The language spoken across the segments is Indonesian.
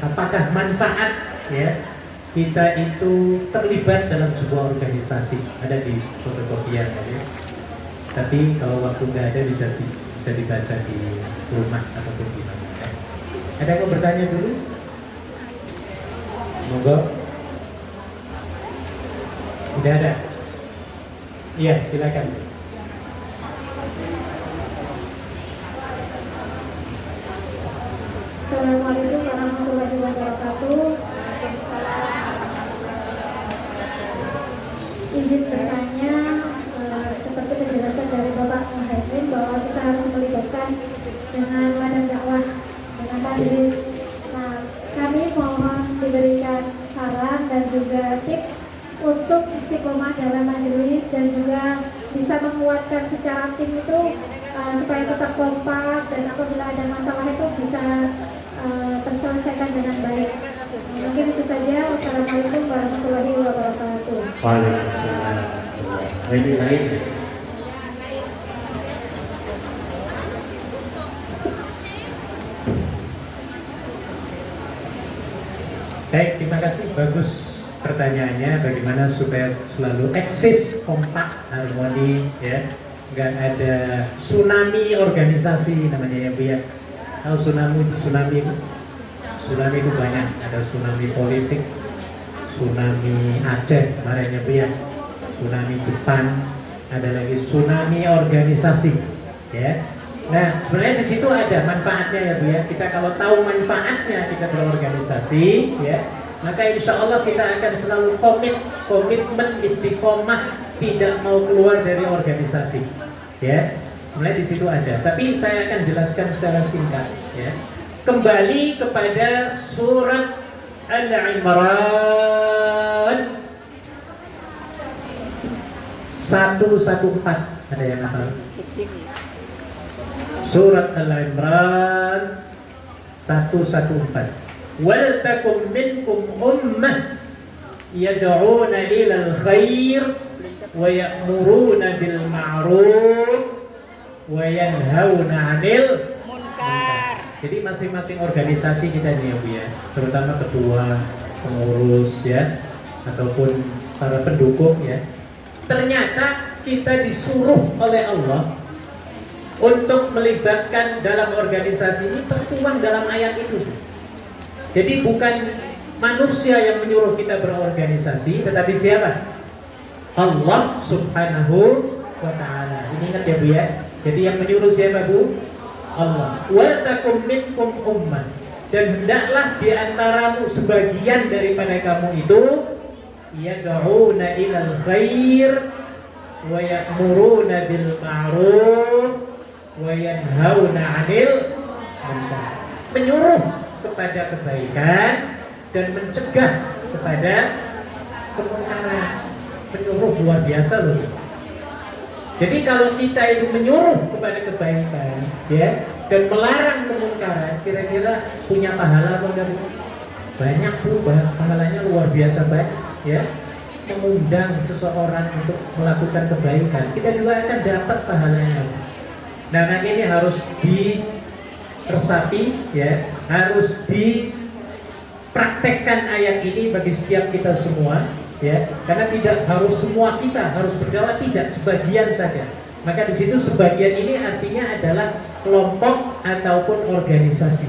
apakah manfaat ya kita itu terlibat dalam sebuah organisasi, ada di fotokopian ya. Tapi kalau waktu nggak ada bisa dibaca di rumah ataupun di mana. Ada yang mau bertanya dulu? Monggo. Tidak ada? Iya, silakan. Assalamualaikum warahmatullahi wabarakatuh. Izin bertanya, seperti penjelasan dari Bapak Muhammad bahwa kita harus melibatkan dengan ladang dakwah, dengan majelis. Nah, kami mohon diberikan saran dan juga tips untuk istiqomah dalam majelis dan juga bisa menguatkan secara tim itu supaya tetap kompak dan apabila ada masalah itu bisa terselesaikan dengan baik. Mungkin itu saja. Wassalamualaikum warahmatullahi wabarakatuh. Waalaikumsalam. Lain. Baik, terima kasih. Bagus pertanyaannya. Bagaimana supaya selalu eksis, kompak, harmoni, ya, nggak ada tsunami organisasi namanya ya Bu ya. Tahu tsunami itu banyak. Ada tsunami politik, tsunami Aceh kemarin ya Bu ya, tsunami Jepang, ada lagi tsunami organisasi, ya. Nah, sebenarnya di situ ada manfaatnya ya Bu ya. Kita kalau tahu manfaatnya kita berorganisasi, ya, maka insya Allah kita akan selalu komitmen istiqomah, tidak mau keluar dari organisasi, ya. Sebenarnya di situ ada. Tapi saya akan jelaskan secara singkat, ya. Kembali kepada surat Al-Imran 114. Ada yang hafal? Surat Al-Imran 114. Wal takum minkum ummah yad'una ilal khair wa ya'muruna bil ma'ruf wa yanhauna 'anil munkar. Jadi masing-masing organisasi kita nih ya Bu ya, terutama ketua, pengurus ya, ataupun para pendukung ya. Ternyata kita disuruh oleh Allah untuk melibatkan dalam organisasi ini, tertuang dalam ayat itu. Jadi bukan manusia yang menyuruh kita berorganisasi, tetapi siapa? Allah Subhanahu wa ta'ala. Ini ingat ya Bu ya. Jadi yang menyuruh siapa Bu? Allah. Wa takum minkum ummah. Dan hendaklah di antaramu sebagian daripada kamu itu yad'una ilal khair wa ya'muruna bil ma'ruf wa yanhauna 'anil munkar. Menyuruh kepada kebaikan dan mencegah kepada kemungkaran. Menyuruh luar biasa loh. Jadi kalau kita itu menyuruh kepada kebaikan, ya, dan melarang kemungkaran, kira-kira punya pahala apa enggak? Banyak Bu, pahalanya luar biasa banyak, ya. Mengundang seseorang untuk melakukan kebaikan, kita juga akan dapat pahalanya. Nah, ini harus diresapi, ya, harus dipraktekkan ayat ini bagi setiap kita semua. Ya, karena tidak harus semua kita harus berdakwah, tidak, sebagian saja. Maka di situ sebagian ini artinya adalah kelompok ataupun organisasi.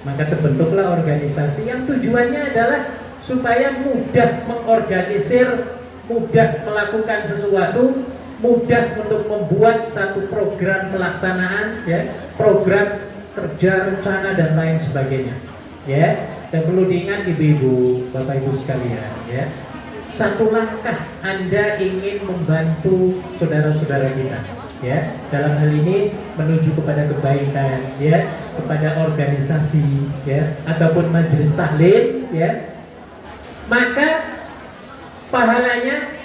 Maka terbentuklah organisasi yang tujuannya adalah supaya mudah mengorganisir, mudah melakukan sesuatu, mudah untuk membuat satu program pelaksanaan, ya, program kerja, rencana dan lain sebagainya. Ya, dan perlu diingat ibu-ibu, bapak-ibu sekalian, ya. Satu langkah Anda ingin membantu saudara-saudara kita, ya, dalam hal ini menuju kepada kebaikan, ya, kepada organisasi, ya, ataupun majelis taklim, ya, maka pahalanya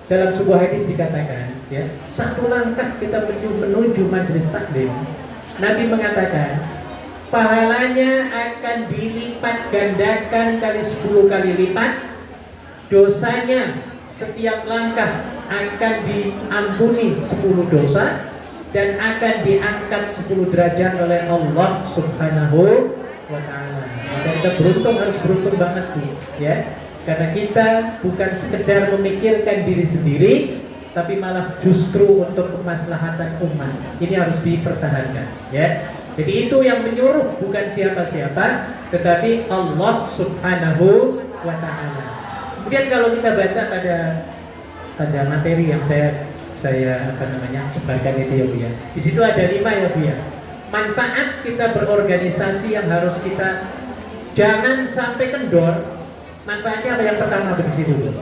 dalam sebuah hadis dikatakan, ya, satu langkah kita menuju majelis taklim, Nabi mengatakan pahalanya akan dilipat gandakan kali 10 kali lipat. Dosanya setiap langkah akan diampuni 10 dosa dan akan diangkat 10 derajat oleh Allah Subhanahu wa ta'ala. Kita beruntung, harus beruntung banget Bu, ya. Karena kita bukan sekedar memikirkan diri sendiri, tapi malah justru untuk kemaslahatan umat. Ini harus dipertahankan, ya. Jadi itu yang menyuruh bukan siapa-siapa, tetapi Allah Subhanahu wa Ta'ala. Kemudian kalau kita baca pada materi yang saya sebarkan itu ya Bu ya. Di situ ada 5 ya Bu ya. Manfaat kita berorganisasi yang harus kita jangan sampai kendor. Manfaatnya apa yang pertama di situ Bu?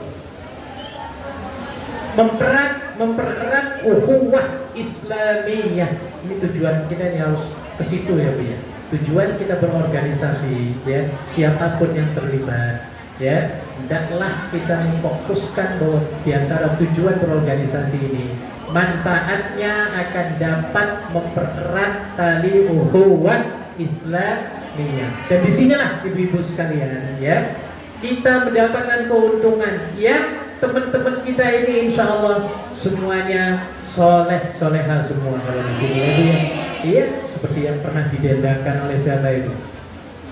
Mempererat ukhuwah Islamiyah. Ini tujuan kita yang harus ke situ ya Bu ya. Tujuan kita berorganisasi ya, siapapun yang terlibat ya, hendaklah kita memfokuskan bahwa di antara tujuan berorganisasi ini manfaatnya akan dapat mempererat tali ukhuwah Islamiyah. Dan disinilah ibu-ibu sekalian ya, kita mendapatkan keuntungan ya. Teman-teman kita ini insya Allah semuanya soleh soleha semua kalau di sini ya Bu ya. Iya, seperti yang pernah didendakan oleh siapa itu?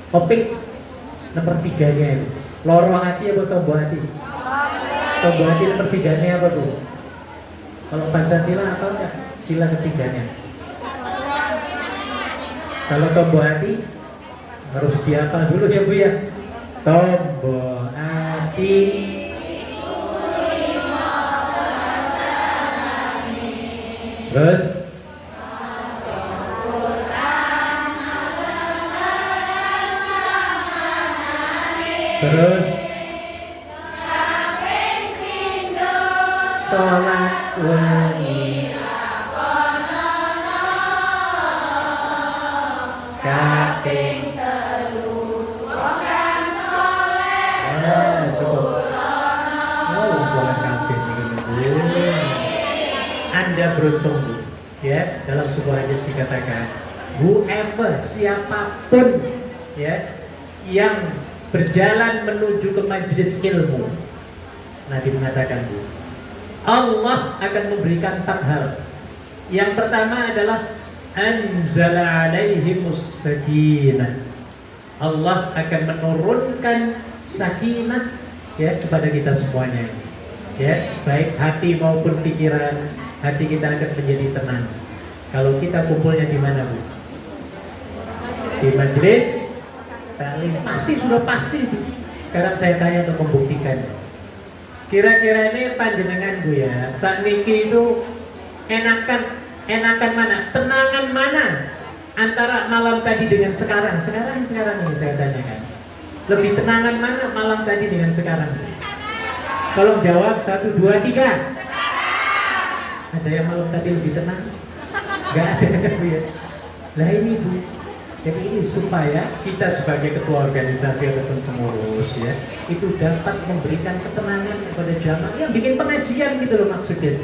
Topik nomor 3-nya itu. Loro hati apa tombo hati? Tombo hati nomor 3-nya apa Bu? Kalau Pancasila apa enggak? Sila ketiganya. Kalau tombo hati harus dihafal dulu ya Bu ya. Tombo hati terus sholat wengi kaping telu cukup. Sholat kaping ini Anda beruntung Bu ya. Dalam sebuah hadis dikatakan whoever, siapapun ya yang berjalan menuju ke majelis ilmu, Nabi mengatakan Bu, Allah akan memberikan 4 hal. Yang pertama adalah anzala alaihimus sakinah. Allah akan menurunkan sakinah ya kepada kita semuanya. Ya, baik hati maupun pikiran, hati kita akan menjadi tenang. Kalau kita kumpulnya di mana Bu? Di majelis taklim. Sudah pasti. Sekarang saya tanya untuk membuktikan. Kira-kira ini panjenengan Bu ya, saat niki itu enakan mana? Tenangan mana antara malam tadi dengan sekarang? Sekarang ini saya tanyakan. Lebih tenangan mana malam tadi dengan sekarang? Kalau jawab 1, 2, 3. Ada yang malam tadi lebih tenang? Gak ada Bu ya. Lah ini Bu. Jadi ini supaya kita sebagai ketua organisasi ataupun pengurus ya, itu dapat memberikan ketenangan kepada jamaah yang bikin pengajian gitu loh maksudnya.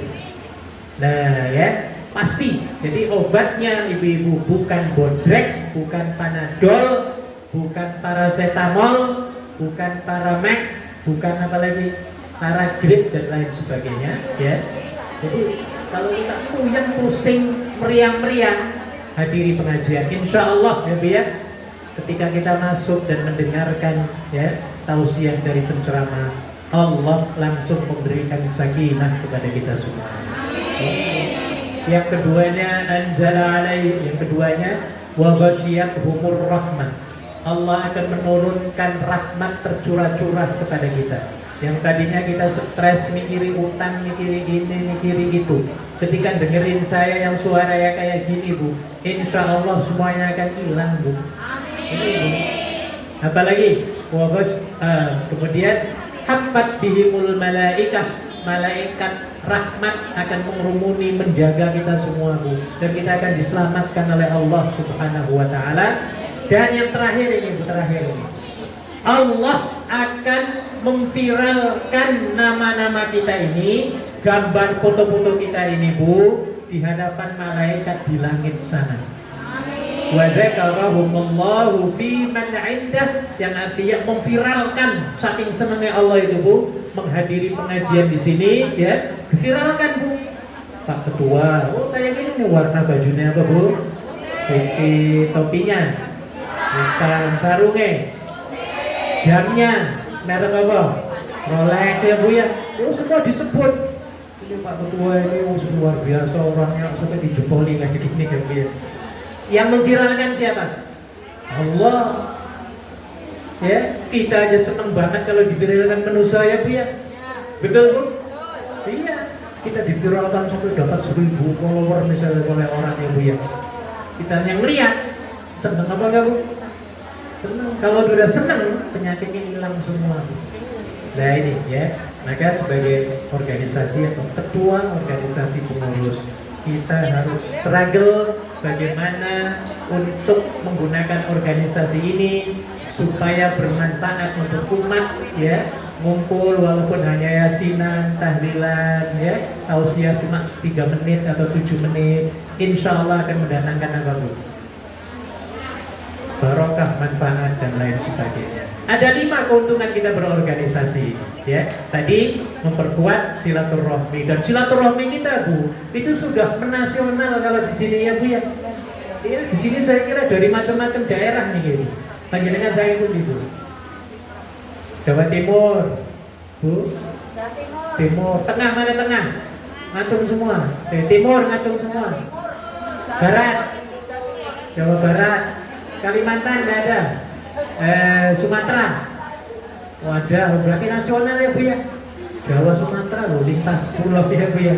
Nah ya, pasti. Jadi obatnya ibu-ibu bukan bodrek, bukan panadol, bukan paracetamol, bukan paramek, bukan apa lagi, paragrip dan lain sebagainya ya. Jadi kalau kita puyeng, pusing, meriang-meriang, hadiri pengajian, insya Allah ya Bu ya. Ketika kita masuk dan mendengarkan ya tausiah dari penceramah, Allah langsung memberikan sakinah kepada kita semua. Yang keduanya anzala alaihi, yang keduanya wa ghasyiyatuhumur rahmah. Allah akan menurunkan rahmat tercurah-curah kepada kita. Yang tadinya kita stres mikiri utang, mikiri ini, mikiri itu, ketika dengerin saya yang suara yang kayak gini Bu, insya Allah semuanya akan hilang Bu. Ini Bu. Apalagi kemudian hafat bihimul malaikah, malaikat rahmat akan mengerumuni menjaga kita semua Bu, dan kita akan diselamatkan oleh Allah Subhanahu wa Ta'ala. Dan yang terakhir ini Bu, Allah akan memviralkan nama-nama kita ini, gambar foto-foto kita ini Bu, di hadapan malaikat di langit sana. Wa dzakarahumullahu fi man 'indah, yang artinya memviralkan, saking senangnya Allah itu Bu, menghadiri pengajian di sini ya, viralkan Bu. Pak Ketua, oh kayak gini nih warna bajunya apa Bu? Putih, topinya hitam, sarungnya jamnya merek apa? Rolex ya Bu ya. Itu semua disebut. Ini Pak Ketua ini luar biasa orangnya, sampai dijeboli kayak gini ya Bu ya. Yang memviralkan siapa? Allah. Ya, kita aja seneng banget kalau diviralkan manusia ya Bu ya. Betul Bu? Iya. Kita diviralkan sampai dapat 1000 follower misalnya oleh orang ya Bu ya. Kita yang lihat seneng apa enggak Bu? Seneng. Kalau udah seneng, penyakitnya hilang semua. Nah ini ya, maka sebagai organisasi atau ketua organisasi pengurus, kita harus struggle bagaimana untuk menggunakan organisasi ini supaya bermanfaat untuk umat ya. Ngumpul walaupun hanya yasinan, tahlilan ya, tausiah cuma 3 menit atau 7 menit, insya Allah akan mendatangkan apa Bu? Barokah, manfaat dan lain sebagainya. Ada 5 keuntungan kita berorganisasi ya. Tadi memperkuat silaturahmi, dan silaturahmi kita Bu itu sudah menasional kalau di sini ya Bu ya. Ya di sini saya kira dari macam-macam daerah nih gitu. Panjenengan saya pun itu. Jawa Timur, Bu. Jawa Timur. Timur, tengah mana tengah? Ngacung semua. Timur ngacung semua. Barat, Jawa Barat, Kalimantan nggak ada. Sumatera, wadah, berarti nasional ya Bu ya. Jawa Sumatera loh, lintas pulau ya Bu ya.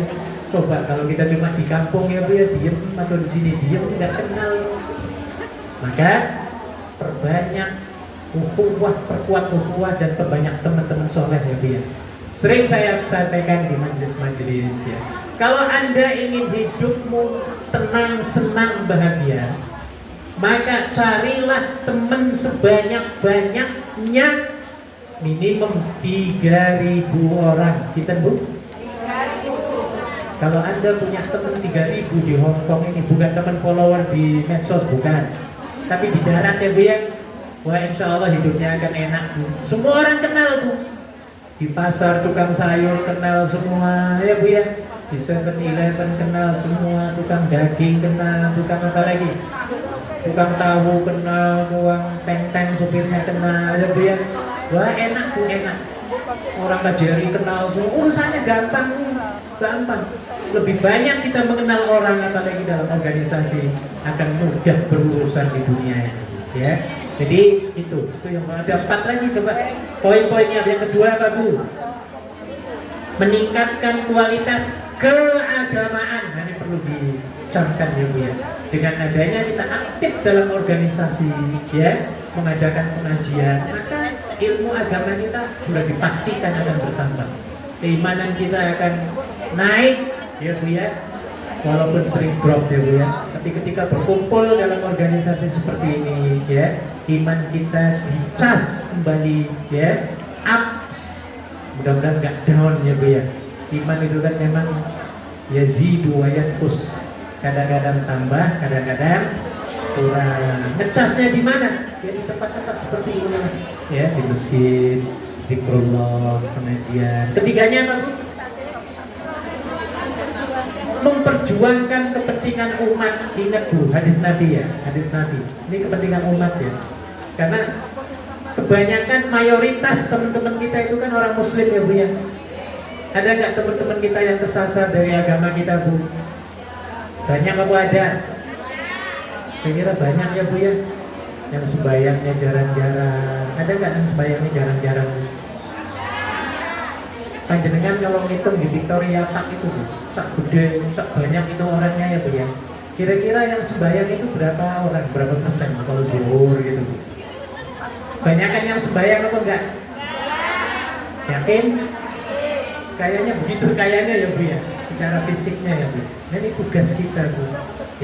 Coba kalau kita cuma di kampung ya Bu ya, diem atau di sini diem nggak kenal. Maka perbanyak ukhuwah, perkuat ukhuwah dan perbanyak teman-teman soleh ya Bu ya. Sering saya sampaikan di majelis-majelis ya. Kalau Anda ingin hidupmu tenang, senang, bahagia, maka carilah teman sebanyak-banyaknya, minimum 3.000 orang. Kita Bu? 3.000. Kalau Anda punya teman 3.000 di Hong Kong ini, bukan teman follower di medsos, bukan, tapi di darat ya Bu ya. Wah insya Allah hidupnya akan enak Bu. Semua orang kenal Bu. Di pasar tukang sayur kenal semua ya Bu ya. Di 7-Eleven kenal semua, tukang daging kenal, tukang apa lagi? Tukang tahu kenal, tukang teng-teng supirnya kenal ya Bu ya. Wah enak Bu, enak. Orang kajari kenal semua, urusannya gampang Bu. Gampang. Lebih banyak kita mengenal orang apalagi dalam organisasi, akan mudah berurusan di dunia ini ya. Jadi itu yang ada 4 lagi, coba poin-poinnya. Yang kedua apa Bu? Meningkatkan kualitas keagamaan. Nah, ini perlu dicamkan ya Bu ya. Dengan adanya kita aktif dalam organisasi ya, mengadakan pengajian, maka ilmu agama kita sudah dipastikan akan bertambah. Keimanan kita akan naik ya Bu ya. Walaupun sering drop ya Bu ya, tapi ketika berkumpul dalam organisasi seperti ini ya, iman kita dicas kembali ya, up, mudah-mudahan nggak down ya Bu ya. Iman itu kan memang yazidu wa yanqus, kadang-kadang tambah, kadang-kadang kurang. Ngecasnya di mana? Ya di tempat-tempat seperti ini ya, di masjid, di zikrullah, pengajian. Ketiganya apa Bu? Memperjuangkan kepentingan umat. Ingat Bu, hadis Nabi ya, hadis Nabi. Ini kepentingan umat ya. Karena kebanyakan mayoritas teman-teman kita itu kan orang Muslim ya Bu ya. Ada nggak teman-teman kita yang tersasar dari agama kita Bu? Banyak apa ada? Saya kira banyak ya Bu ya. Yang sembayangnya jarang-jarang. Ada nggak yang sembayangnya jarang-jarang? Panjenengan kalau ngitung di Victoria Park itu Bu, sak gede, sak banyak itu orangnya ya Bu ya. Kira-kira yang sembahyang itu berapa orang, berapa persen kalau zuhur gitu Bu? Banyakan yang sembahyang apa enggak? Yakin? Kayaknya begitu, kayaknya ya Bu ya, secara fisiknya ya Bu. Nah ini tugas kita Bu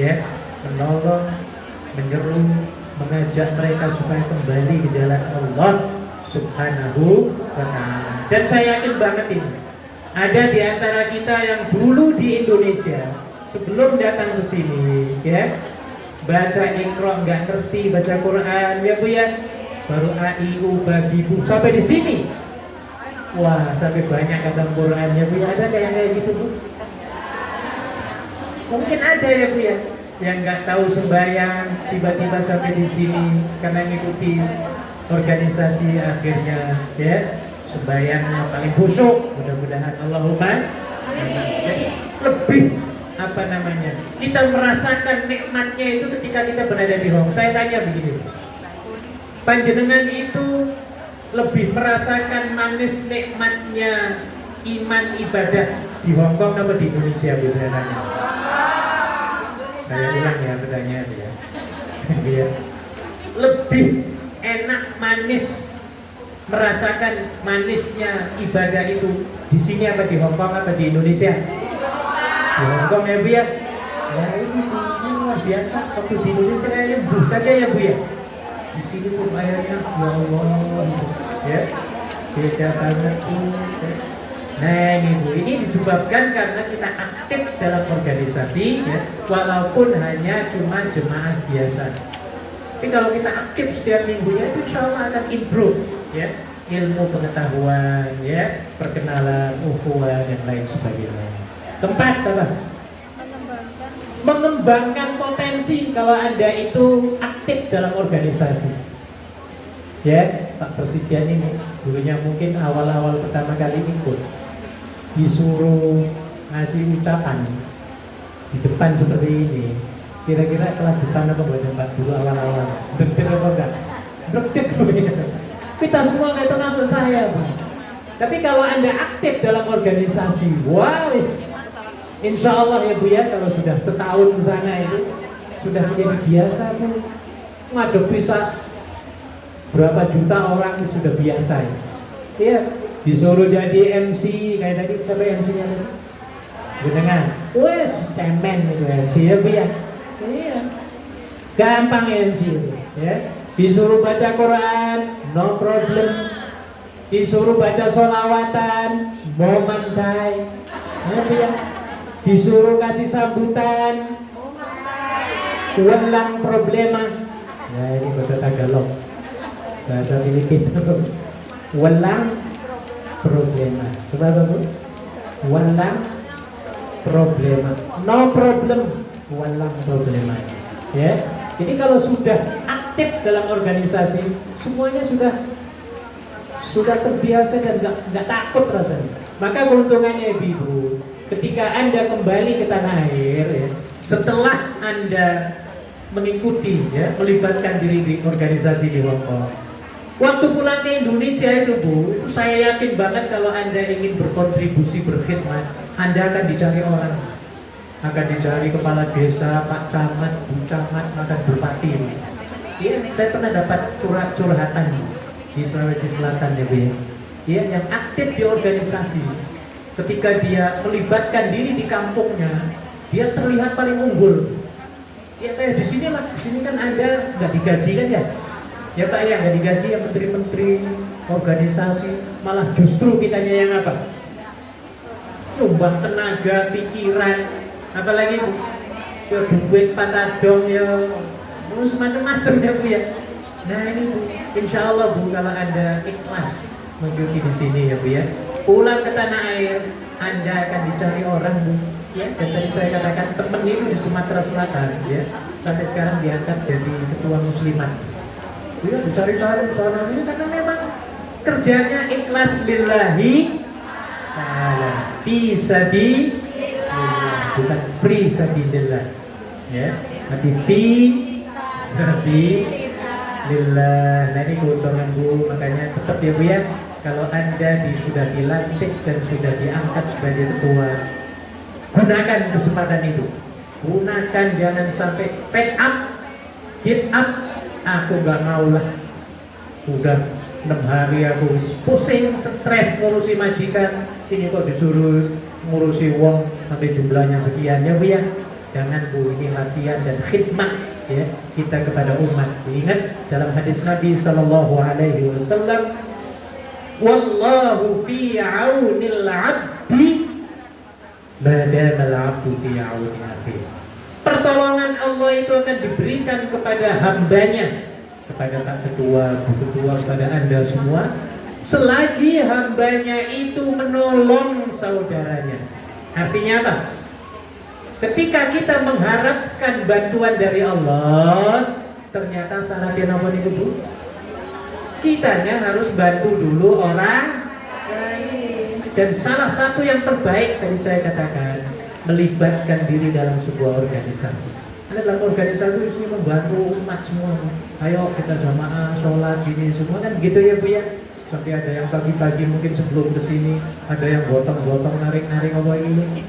ya, menolong, menyeru, mengajak mereka supaya kembali ke jalan Allah Subhanahu wa ta'ala. Dan saya yakin banget ini, ada di antara kita yang dulu di Indonesia sebelum datang ke sini ya, baca Iqra nggak ngerti, baca Quran ya Bu ya, baru A I U babi bu sampai di sini. Wah, sampai banyak kata Quran ya Bu ya. Ada kayak gitu Bu? Mungkin ada ya Bu ya, yang nggak tahu sembahyang tiba-tiba sampai di sini karena ngikuti organisasi akhirnya ya sembahyangnya paling khusyuk, mudah-mudahan Allahumma jadi lebih apa namanya, kita merasakan nikmatnya itu ketika kita berada di Hong. Saya tanya begini, panjenengan itu lebih merasakan manis nikmatnya iman ibadah di Hong Kong atau di Indonesia? Saya tanya. Saya ulang ya pertanyaan ya. Ya. Lebih enak manis, merasakan manisnya ibadah itu di sini apa di Hong Kong apa di Indonesia? Di Hong Kong ya Bu ya. Ya ini luar biasa. Waktu di Indonesia kayaknya Bu saja ya Bu ya. Di sini tuh airnya ya Allah gitu. Ya. Beda banget tuh. Nah ini Bu, ini disebabkan karena kita aktif dalam organisasi ya, walaupun hanya cuma jemaah biasa. Tapi kalau kita aktif setiap minggunya itu insya Allah akan improve ya, ilmu pengetahuan ya, perkenalan, ukhuwah dan lain sebagainya. Keempat apa? Mengembangkan potensi kalau Anda itu aktif dalam organisasi. Ya, Pak Presiden ini dulunya mungkin awal-awal pertama kali ikut disuruh ngasih ucapan di depan seperti ini, kira-kira kelanjutan apa buat Pak dulu awal-awal? Deg-deg apa enggak? Deg-deg kita semua nggak termasuk saya Bu. Tapi kalau Anda aktif dalam organisasi, waris insya Allah ya Bu ya, kalau sudah setahun sana itu sudah menjadi biasa Bu, ngadepi berapa juta orang sudah biasa ya. Iya, disuruh jadi MC kayak tadi, siapa MC-nya tadi? Dengan wes cemen itu MC ya Bu ya. Iya. Gampang MC itu ya. Disuruh baca Quran, no problem. Disuruh baca sholawatan, mau mantai. Ya Bu ya. Disuruh kasih sambutan, welang problema. Ya ini bahasa Tagalog. Bahasa Filipina. Welang problema. Coba Bu. Welang problema. No problem. Welang problema. Ya. Jadi kalau sudah aktif dalam organisasi, semuanya sudah terbiasa dan nggak takut rasanya. Maka keuntungannya Ibu, ketika Anda kembali ke tanah air ya, setelah Anda mengikuti ya, melibatkan diri di organisasi di Hong Kong, waktu pulang ke Indonesia itu Bu, itu saya yakin banget kalau Anda ingin berkontribusi, berkhidmat, Anda akan dicari orang, akan dicari kepala desa, Pak Camat, Bu Camat, akan bupati. Iya, saya pernah dapat curhatan di Sulawesi Selatan ya Bu ya. Dia yang aktif di organisasi, ketika dia melibatkan diri di kampungnya, dia terlihat paling unggul. Ya kayak di sini lah, di sini kan Anda nggak digaji kan ya? Ya Pak ya, nggak digaji ya menteri-menteri organisasi, malah justru kitanya yang apa? Nyumbang tenaga, pikiran, apalagi ya duit patadong ya, semacam-macam ya Bu ya. Nah ini Bu, insya Allah Bu, kalau Anda ikhlas mengikuti di sini ya Bu ya, pulang ke tanah air, Anda akan dicari orang Bu. Ya, dan tadi saya katakan temen itu di Sumatera Selatan ya, sampai sekarang diangkat jadi ketua muslimat. Ya, dicari-cari sana ini karena memang kerjanya ikhlas lillahi ta'ala, fi sabilillah, bukan free sabilillah. Ya, tapi fi sabilillah. Nah ini keuntungan Bu, makanya tetap ya Bu ya, kalau Anda sudah dilantik dan sudah diangkat sebagai ketua, gunakan kesempatan itu. Gunakan, jangan sampai fed up, give up. Aku gak mau lah. Udah 6 hari aku pusing, stres ngurusi majikan. Ini kok disuruh ngurusi wong sampai jumlahnya sekian ya Bu ya. Jangan Bu, ini latihan dan khidmat ya kita kepada umat. Ingat dalam hadis Nabi Sallallahu Alaihi Wasallam, wallahu fi aunil abdi badamal abdu fi auni akhi. Pertolongan Allah itu akan diberikan kepada hambanya, kepada Pak Ketua, Bu Ketua, kepada Anda semua, selagi hambanya itu menolong saudaranya. Artinya apa? Ketika kita mengharapkan bantuan dari Allah, ternyata syaratnya apa nih Bu? kitanya harus bantu dulu orang lain. Dan salah satu yang terbaik tadi saya katakan, melibatkan diri dalam sebuah organisasi. Karena dalam organisasi itu membantu umat semua. Ayo kita jamaah, sholat, gini semua kan gitu ya Bu ya. Sampai ada yang pagi-pagi mungkin sebelum kesini, ada yang gotong-gotong, narik-narik apa ini,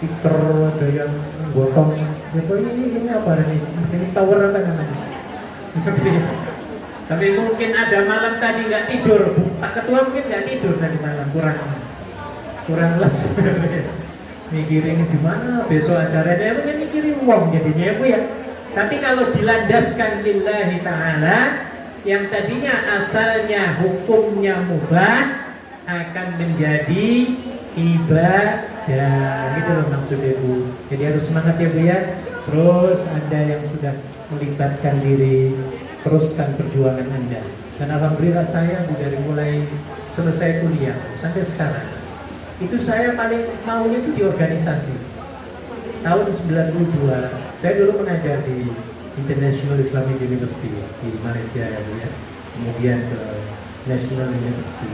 tikar, ada yang gotong, ya kok ini apa ini tower apa namanya? Tapi mungkin ada malam tadi nggak tidur, Pak Ketua mungkin nggak tidur tadi malam, kurang les. Mikirin gimana besok acaranya, mungkin mikirin uang jadinya ya Bu ya. Tapi kalau dilandaskan lillahi ta'ala, yang tadinya asalnya hukumnya mubah akan menjadi ibadah. Gitu loh maksudnya Bu. Jadi harus semangat ya Bu ya. Terus Anda yang sudah melibatkan diri, teruskan perjuangan Anda. Dan alhamdulillah saya Bu, dari mulai selesai kuliah sampai sekarang, itu saya paling maunya itu di organisasi. Tahun 92 saya dulu mengajar di International Islamic University di Malaysia ya Bu ya. Kemudian ke National University.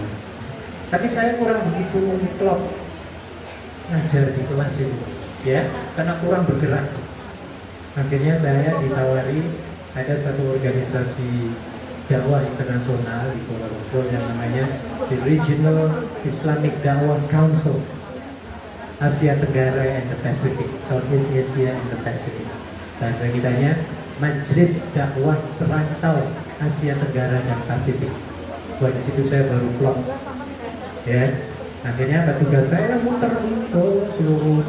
Tapi saya kurang begitu klop ngajar di kelas itu ya, karena kurang bergerak. Akhirnya saya ditawari ada satu organisasi dakwah internasional di Kuala Lumpur yang namanya the Regional Islamic Dakwah Council Asia Tenggara and the Pacific, Southeast Asia and the Pacific. Bahasa kitanya Majelis Dakwah Serantau Asia Tenggara dan Pasifik. Buat di situ saya baru plong. Ya, akhirnya apa tugas saya muter ke seluruh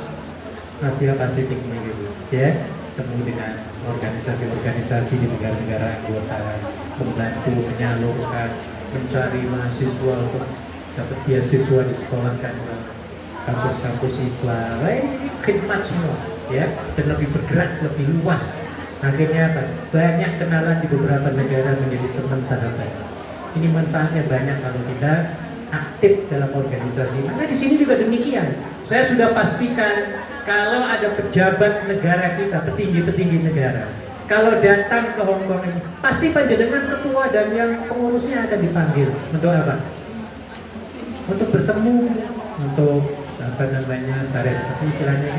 Asia Pasifik ini gitu. Ya, ketemu dengan organisasi-organisasi di negara-negara anggota, membantu menyalurkan, mencari mahasiswa untuk dapat beasiswa disekolahkan ke kampus-kampus Islam. Ini khidmat semua, ya, dan lebih bergerak, lebih luas. Akhirnya apa? Banyak kenalan di beberapa negara menjadi teman sahabat. Ini manfaatnya banyak kalau kita aktif dalam organisasi. Karena di sini juga demikian. Saya sudah pastikan kalau ada pejabat negara kita, petinggi-petinggi negara, kalau datang ke Hong Kong ini, pasti panjenengan ketua dan yang pengurusnya akan dipanggil. Untuk apa? Untuk bertemu, untuk apa namanya, istilahnya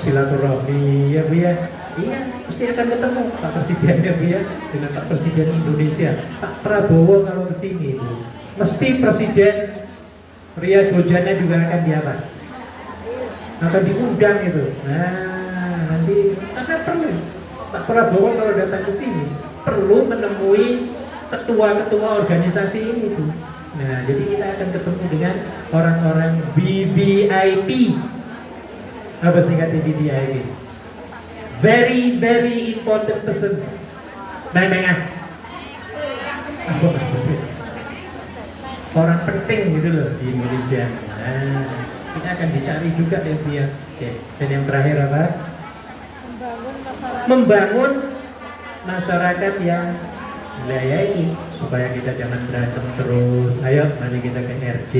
silaturahmi ya Bu ya. Iya, pasti akan ketemu Pak Presiden ya Bu ya, dengan Pak Presiden Indonesia, Pak Prabowo kalau ke sini Bu. Mesti Presiden Ria Dojana juga akan diapa? Akan diundang itu. Nah, nanti karena perlu Pak Prabowo kalau datang ke sini perlu menemui ketua-ketua organisasi ini tuh. Nah, jadi kita akan ketemu dengan orang-orang VVIP. Apa singkatnya VVIP? Very very important person. Apa maksudnya? Orang penting gitu loh di Indonesia. Nah, kita akan dicari juga ya dia. Oke. Dan yang terakhir apa? Membangun masyarakat yang melayani supaya kita jangan berantem terus. Ayo, mari kita ke RJ,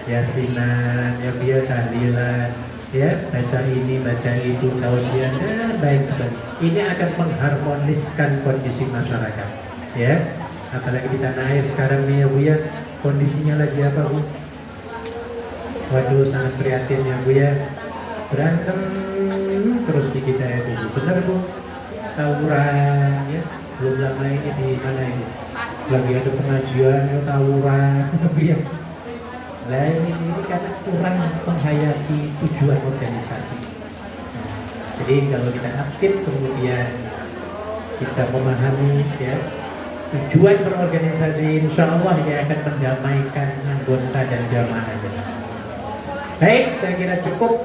yasinan, ya biar tahlilan, ya baca ini, baca itu, tausiah, baik sekali. Ini akan mengharmoniskan kondisi masyarakat, ya. Apalagi kita naik sekarang nih ya Bu ya, kondisinya lagi apa Bu? Waduh, sangat prihatin ya Bu ya. Berantem terus di kita ya Bu. Benar Bu? Tawuran ya. Belum lama ini di mana ini? Lagi ada pengajian ya, tawuran Bu ya. Nah ini karena kurang menghayati tujuan organisasi. Jadi kalau kita aktif kemudian kita memahami ya tujuan berorganisasi, insya Allah dia akan mendamaikan anggota dan jamaahnya. Baik, saya kira cukup.